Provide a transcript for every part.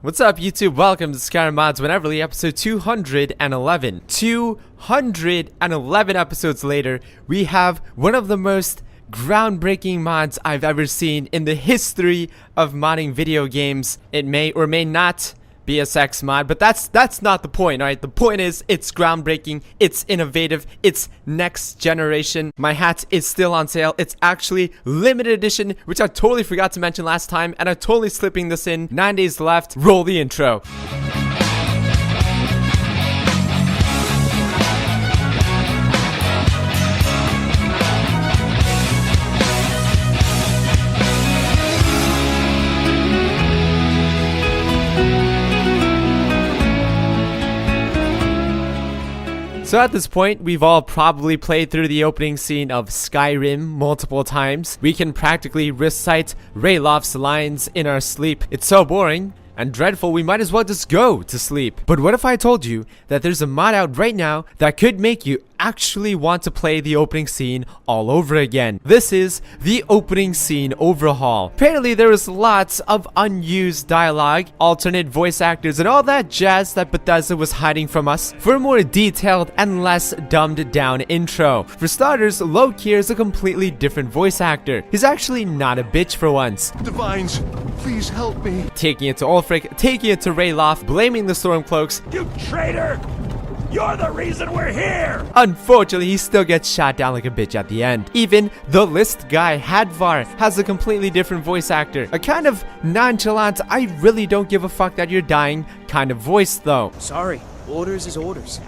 What's up, YouTube? Welcome to Skyrim Mods when Everly, episode 211. 211 episodes later, we have one of the most groundbreaking mods I've ever seen in the history of modding video games. It may or may not be a sex mod, but that's not the point, alright? The point is, it's groundbreaking, it's innovative, it's next generation. My hat is still on sale. It's actually limited edition, which I totally forgot to mention last time, and I'm totally slipping this in. 9 days left. Roll the intro. So at this point, we've all probably played through the opening scene of Skyrim multiple times. We can practically recite Rayloff's lines in our sleep. It's so boring and dreadful, we might as well just go to sleep. But what if I told you that there's a mod out right now that could make you actually want to play the opening scene all over again? This is the opening scene overhaul. Apparently there was lots of unused dialogue, alternate voice actors, and all that jazz that Bethesda was hiding from us for a more detailed and less dumbed down intro. For starters, Loki is a completely different voice actor. He's actually not a bitch for once. Divines, please help me. Taking it to Ulfric, taking it to Rayloff, blaming the Stormcloaks. You traitor! You're the reason we're here! Unfortunately, he still gets shot down like a bitch at the end. Even the list guy, Hadvar, has a completely different voice actor. A kind of nonchalant, I really don't give a fuck that you're dying kind of voice though. Sorry, orders is orders.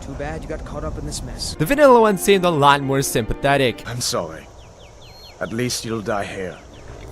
Too bad you got caught up in this mess. The vanilla one seemed a lot more sympathetic. I'm sorry. At least you'll die here,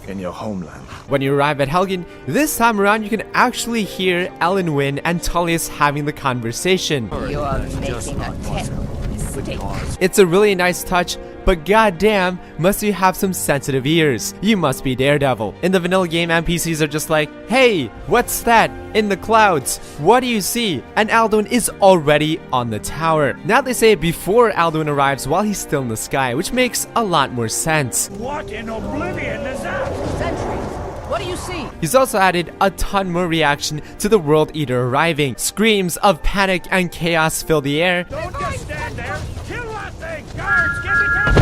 in your homeland. When you arrive at Helgen, this time around you can actually hear Elenwyn and Tullius having the conversation. You are making a terrible mistake. It's a really nice touch, but goddamn, must you have some sensitive ears. You must be Daredevil. In the vanilla game, NPCs are just like, hey, what's that in the clouds? What do you see? And Alduin is already on the tower. Now they say it before Alduin arrives while he's still in the sky, which makes a lot more sense. What in oblivion is that? Sentries, what do you see? He's also added a ton more reaction to the World Eater arriving. Screams of panic and chaos fill the air, Don't just stand there! Kill that thing! Guards, get it down!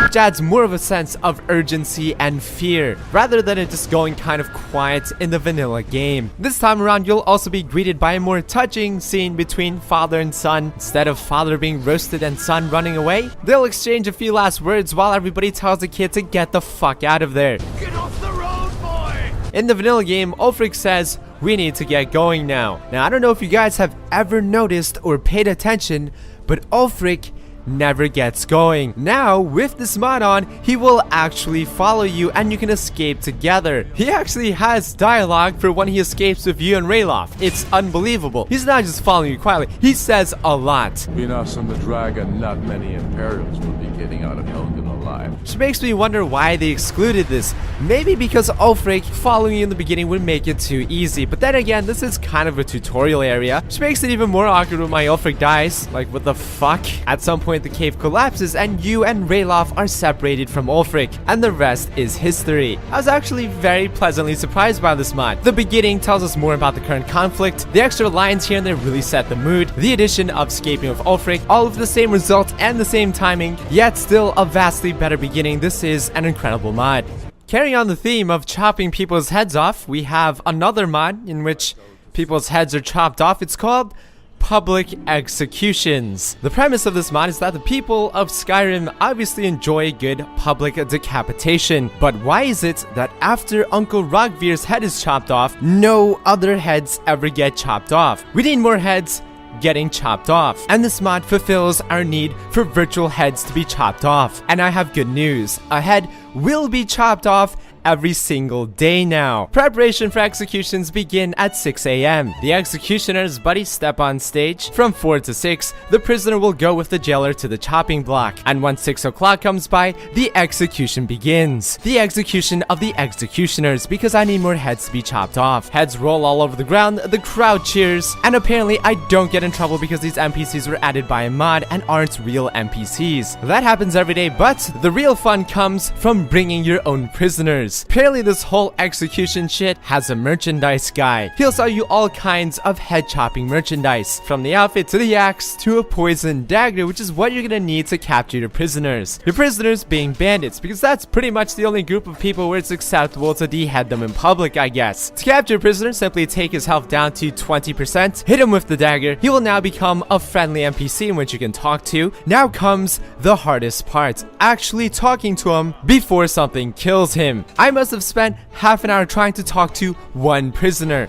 which adds more of a sense of urgency and fear, rather than it just going kind of quiet in the vanilla game. This time around, you'll also be greeted by a more touching scene between father and son. Instead of father being roasted and son running away, they'll exchange a few last words while everybody tells the kid to get the fuck out of there. Get off the road, boy! In the vanilla game, Ulfric says, we need to get going now. Now, I don't know if you guys have ever noticed or paid attention, but Ulfric never gets going. Now, with this mod on, he will actually follow you and you can escape together. He actually has dialogue for when he escapes with you and Rayloff. It's unbelievable. He's not just following you quietly, he says a lot. Between us and the dragon, not many Imperials will be getting out of Helgen alive. Which makes me wonder why they excluded this. Maybe because Ulfric following you in the beginning would make it too easy. But then again, this is kind of a tutorial area, which makes it even more awkward when my Ulfric dies. Like, what the fuck? At some point, the cave collapses and you and Rayloff are separated from Ulfric, and the rest is history. I was actually very pleasantly surprised by this mod. The beginning tells us more about the current conflict. The extra lines here and there really set the mood. The addition of escaping with Ulfric, all of the same result and the same timing, yet still a vastly better beginning. This is an incredible mod. Carrying on the theme of chopping people's heads off, we have another mod in which people's heads are chopped off. It's called Public Executions. The premise of this mod is that the people of Skyrim obviously enjoy good public decapitation, but why is it that after Uncle Rogvir's head is chopped off, no other heads ever get chopped off? We need more heads getting chopped off, and this mod fulfills our need for virtual heads to be chopped off. And I have good news, a head will be chopped off every single day now. Preparation for executions begin at 6 a.m. The executioner's buddies step on stage. From 4 to 6, the prisoner will go with the jailer to the chopping block. And once 6 o'clock comes by, the execution begins. The execution of the executioners, because I need more heads to be chopped off. Heads roll all over the ground, the crowd cheers, and apparently I don't get in trouble because these NPCs were added by a mod and aren't real NPCs. That happens every day, but the real fun comes from bringing your own prisoners. prisoners. Apparently this whole execution shit has a merchandise guy. He'll sell you all kinds of head chopping merchandise, from the outfit to the axe to a poison dagger, which is what you're gonna need to capture your prisoners. Your prisoners being bandits, because that's pretty much the only group of people where it's acceptable to dehead them in public, I guess. To capture a prisoner, simply take his health down to 20%, hit him with the dagger. He will now become a friendly NPC in which you can talk to. Now comes the hardest part, actually talking to him before something kills him. I must have spent half an hour trying to talk to one prisoner.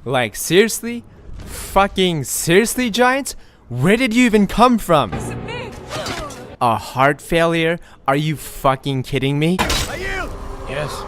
Like, seriously? Fucking seriously, Giant? Where did you even come from? A heart failure? Are you fucking kidding me? Yes.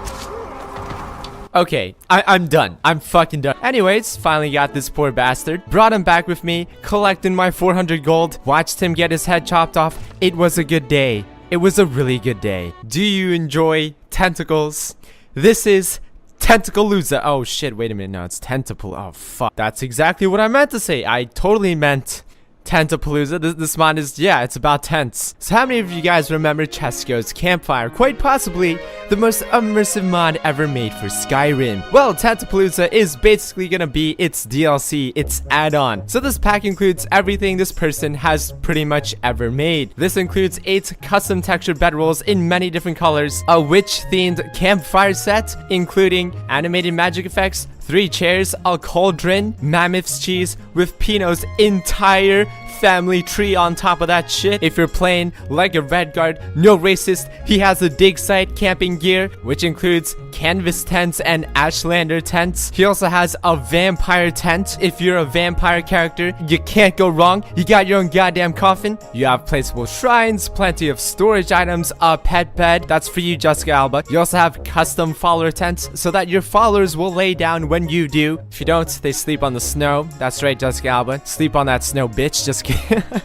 Okay, I'm done. I'm fucking done. Anyways, finally got this poor bastard. Brought him back with me, collected my 400 gold, watched him get his head chopped off. It was a good day. It was a really good day. Do you enjoy tentacles? This is Tentacalooza. Oh shit, wait a minute. No, it's Tentacle. Oh fuck. That's exactly what I meant to say. I totally meant Tentapalooza. This mod is, yeah, it's about tents. So how many of you guys remember Chesko's Campfire? Quite possibly the most immersive mod ever made for Skyrim. Well, Tentapalooza is basically gonna be its DLC, its add-on. So this pack includes everything this person has pretty much ever made. This includes 8 custom textured bedrolls in many different colors, a witch-themed campfire set, including animated magic effects, 3 chairs, a cauldron, mammoth's cheese with Pino's entire family tree on top of that shit. If you're playing like a Redguard, no racist, he has a dig site camping gear, which includes canvas tents and Ashlander tents. He also has a vampire tent. If you're a vampire character, you can't go wrong. You got your own goddamn coffin. You have placeable shrines, plenty of storage items, a pet bed. That's for you, Jessica Alba. You also have custom follower tents so that your followers will lay down when you do. If you don't, they sleep on the snow. That's right, Jessica Alba. Sleep on that snow, bitch. Just kidding.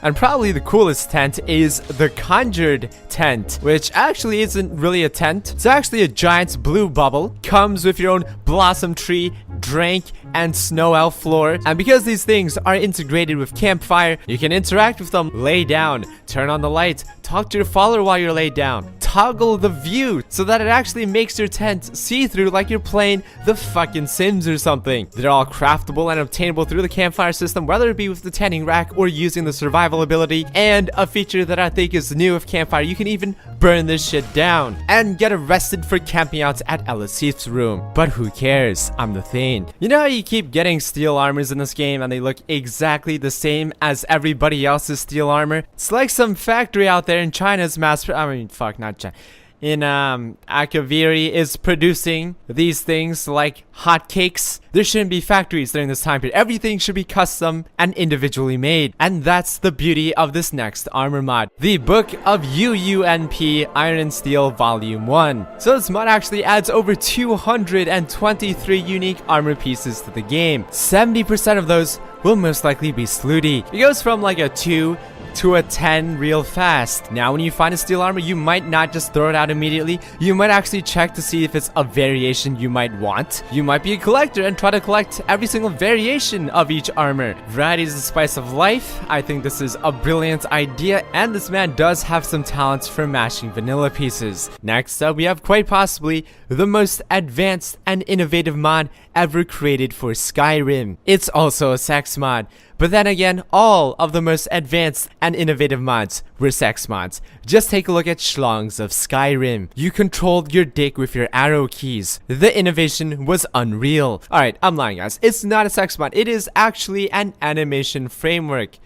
And probably the coolest tent is the Conjured tent, which actually isn't really a tent. It's actually a giant blue bubble. Comes with your own blossom tree, drink, and snow elf floor. And because these things are integrated with Campfire, you can interact with them, lay down, turn on the light, talk to your follower while you're laid down, toggle the view so that it actually makes your tent see-through like you're playing the fucking Sims or something. They're all craftable and obtainable through the Campfire system, whether it be with the tanning rack or using the survival ability. And a feature that I think is new with Campfire, you can even burn this shit down and get arrested for camping out at Ellis Heath's room. But who cares? I'm the Thane. You know how you keep getting steel armors in this game and they look exactly the same as everybody else's steel armor? It's like some factory out there in China's not China. In Akaviri is producing these things like hotcakes. There shouldn't be factories during this time period. Everything should be custom and individually made. And that's the beauty of this next armor mod, the Book of UUNP Iron and Steel Volume 1. So this mod actually adds over 223 unique armor pieces to the game. 70% of those will most likely be slooty. It goes from like a 2 to a 10 real fast. Now when you find a steel armor, you might not just throw it out immediately. You might actually check to see if it's a variation you might want. You might be a collector and try to collect every single variation of each armor. Variety is the spice of life. I think this is a brilliant idea, and this man does have some talents for mashing vanilla pieces. Next up, we have quite possibly the most advanced and innovative mod ever created for Skyrim. It's also a sex mod. But then again, all of the most advanced and innovative mods were sex mods. Just take a look at Schlongs of Skyrim. You controlled your dick with your arrow keys. The innovation was unreal. Alright, I'm lying, guys. It's not a sex mod. It is actually an animation framework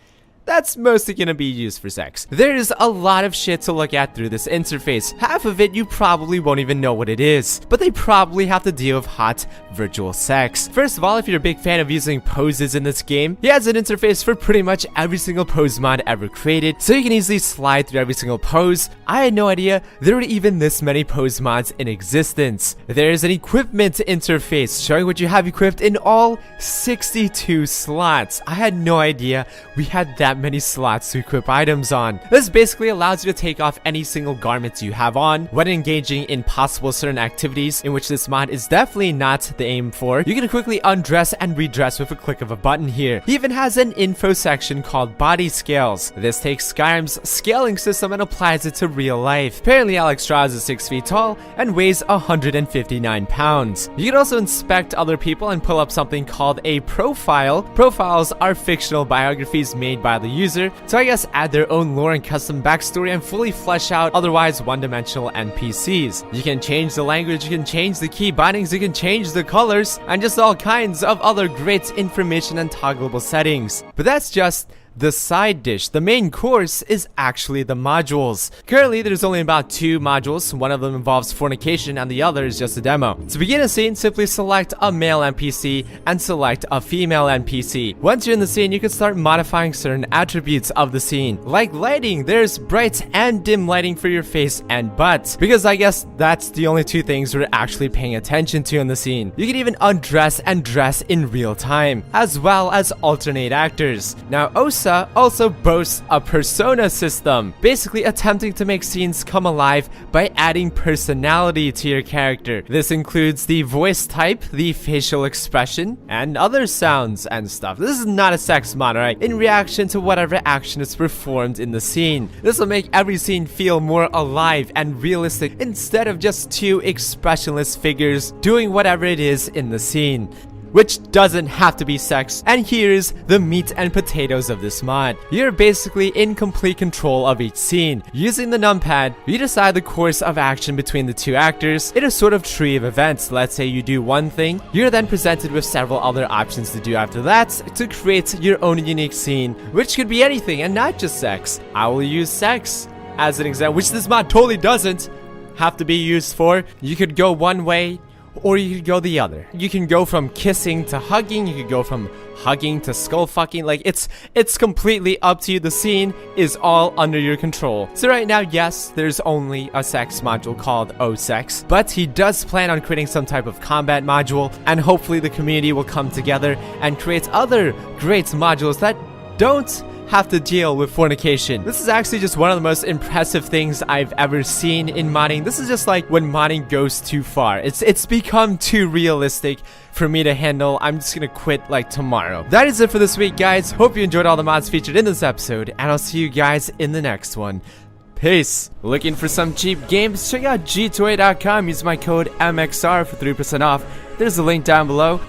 that's mostly gonna be used for sex. There's a lot of shit to look at through this interface. Half of it you probably won't even know what it is, but they probably have to deal with hot virtual sex. First of all, if you're a big fan of using poses in this game, he has an interface for pretty much every single pose mod ever created, so you can easily slide through every single pose. I had no idea there were even this many pose mods in existence. There's an equipment interface showing what you have equipped in all 62 slots. I had no idea we had that many slots to equip items on. This basically allows you to take off any single garments you have on when engaging in possible certain activities, in which this mod is definitely not the aim for. You can quickly undress and redress with a click of a button here. He even has an info section called body scales. This takes Skyrim's scaling system and applies it to real life. Apparently Alex Strauss is 6 feet tall and weighs 159 pounds. You can also inspect other people and pull up something called a profile. Profiles are fictional biographies made by the user to, I guess, add their own lore and custom backstory and fully flesh out otherwise one-dimensional NPCs. You can change the language, you can change the key bindings, you can change the colors, and just all kinds of other great information and toggleable settings. But that's just the side dish. The main course is actually the modules. Currently, there's only about 2 modules. One of them involves fornication and the other is just a demo. To begin a scene, simply select a male NPC and select a female NPC. Once you're in the scene, you can start modifying certain attributes of the scene. Like lighting, there's bright and dim lighting for your face and butt, because I guess that's the only 2 things we're actually paying attention to in the scene. You can even undress and dress in real time, as well as alternate actors. Now, Osa also boasts a persona system, basically attempting to make scenes come alive by adding personality to your character. This includes the voice type, the facial expression, and other sounds and stuff. This is not a sex mod, alright? In reaction to whatever action is performed in the scene. This will make every scene feel more alive and realistic instead of just 2 expressionless figures doing whatever it is in the scene, which doesn't have to be sex. And here's the meat and potatoes of this mod. You're basically in complete control of each scene. Using the numpad, you decide the course of action between the 2 actors in a sort of tree of events. Let's say you do one thing, you're then presented with several other options to do after that to create your own unique scene, which could be anything and not just sex. I will use sex as an example, which this mod totally doesn't have to be used for. You could go one way, or you could go the other. You can go from kissing to hugging, you could go from hugging to skull fucking. Like, it's completely up to you. The scene is all under your control. So right now, yes, there's only a sex module called O-Sex, but he does plan on creating some type of combat module, and hopefully the community will come together and create other great modules that don't have to deal with fornication. This is actually just one of the most impressive things I've ever seen in modding. This is just like when modding goes too far. It's become too realistic for me to handle. I'm just gonna quit like tomorrow. That is it for this week, guys. Hope you enjoyed all the mods featured in this episode, and I'll see you guys in the next one. Peace. Looking for some cheap games? Check out g2a.com. Use my code MXR for 3% off. There's a link down below.